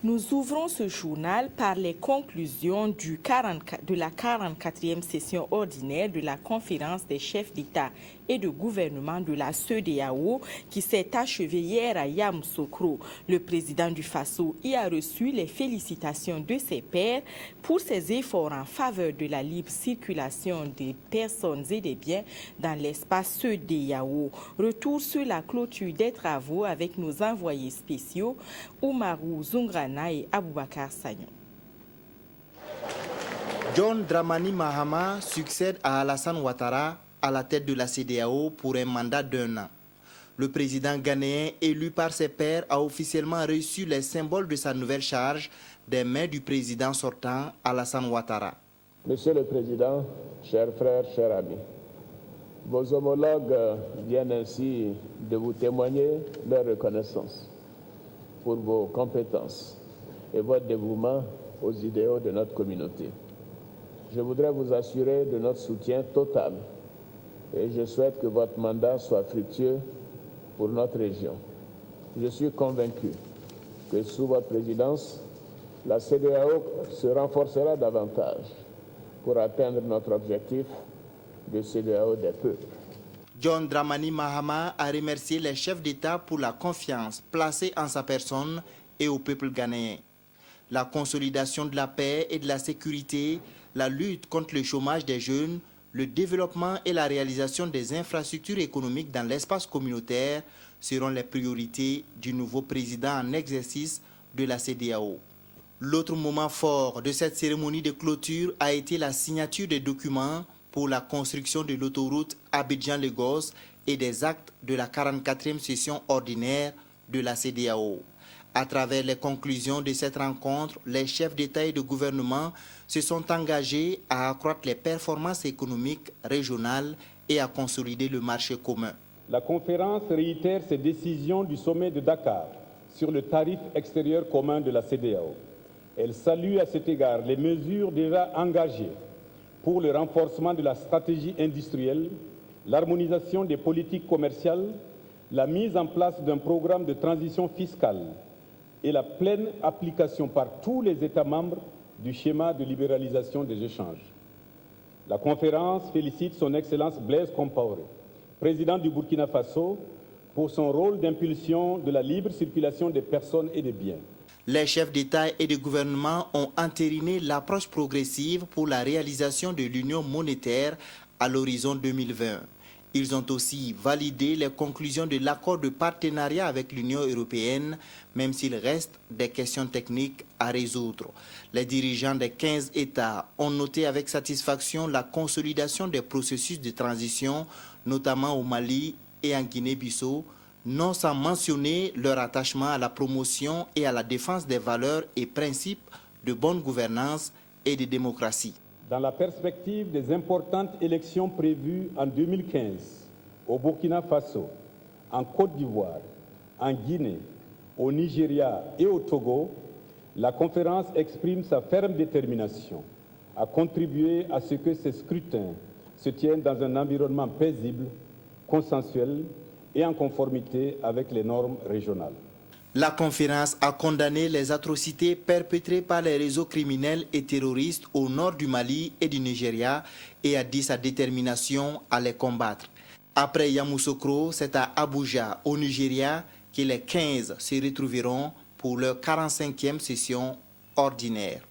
Nous ouvrons ce journal par les conclusions de la 44e session ordinaire de la conférence des chefs d'État et de gouvernement de la CEDEAO qui s'est achevée hier à Yamoussoukro. Le président du Faso y a reçu les félicitations de ses pairs pour ses efforts en faveur de la libre circulation des personnes et des biens dans l'espace CEDEAO. Retour sur la clôture des travaux avec nos envoyés spéciaux Oumarou Zungrana et Aboubakar Sagnon. John Dramani Mahama succède à Alassane Ouattara à la tête de la CEDEAO pour un mandat d'1 an. Le président ghanéen élu par ses pairs a officiellement reçu les symboles de sa nouvelle charge des mains du président sortant Alassane Ouattara. Monsieur le Président, chers frères, chers amis, vos homologues viennent ainsi de vous témoigner leur reconnaissance pour vos compétences et votre dévouement aux idéaux de notre communauté. Je voudrais vous assurer de notre soutien total et je souhaite que votre mandat soit fructueux pour notre région. Je suis convaincu que sous votre présidence, la CEDEAO se renforcera davantage pour atteindre notre objectif de CEDEAO des peuples. John Dramani Mahama a remercié les chefs d'État pour la confiance placée en sa personne et au peuple ghanéen. La consolidation de la paix et de la sécurité, la lutte contre le chômage des jeunes, le développement et la réalisation des infrastructures économiques dans l'espace communautaire seront les priorités du nouveau président en exercice de la CEDEAO. L'autre moment fort de cette cérémonie de clôture a été la signature des documents pour la construction de l'autoroute Abidjan-Lagos et des actes de la 44e session ordinaire de la CEDEAO. À travers les conclusions de cette rencontre, les chefs d'État et de gouvernement se sont engagés à accroître les performances économiques régionales et à consolider le marché commun. La conférence réitère ses décisions du sommet de Dakar sur le tarif extérieur commun de la CEDEAO. Elle salue à cet égard les mesures déjà engagées pour le renforcement de la stratégie industrielle, l'harmonisation des politiques commerciales, la mise en place d'un programme de transition fiscale et la pleine application par tous les États membres du schéma de libéralisation des échanges. La conférence félicite son Excellence Blaise Compaoré, président du Burkina Faso, pour son rôle d'impulsion de la libre circulation des personnes et des biens. Les chefs d'État et de gouvernement ont entériné l'approche progressive pour la réalisation de l'union monétaire à l'horizon 2020. Ils ont aussi validé les conclusions de l'accord de partenariat avec l'Union européenne, même s'il reste des questions techniques à résoudre. Les dirigeants des 15 États ont noté avec satisfaction la consolidation des processus de transition, notamment au Mali et en Guinée-Bissau, non sans mentionner leur attachement à la promotion et à la défense des valeurs et principes de bonne gouvernance et de démocratie. Dans la perspective des importantes élections prévues en 2015 au Burkina Faso, en Côte d'Ivoire, en Guinée, au Nigeria et au Togo, la conférence exprime sa ferme détermination à contribuer à ce que ces scrutins se tiennent dans un environnement paisible, consensuel et en conformité avec les normes régionales. La conférence a condamné les atrocités perpétrées par les réseaux criminels et terroristes au nord du Mali et du Nigeria et a dit sa détermination à les combattre. Après Yamoussoukro, c'est à Abuja, au Nigeria, que les 15 se retrouveront pour leur 45e session ordinaire.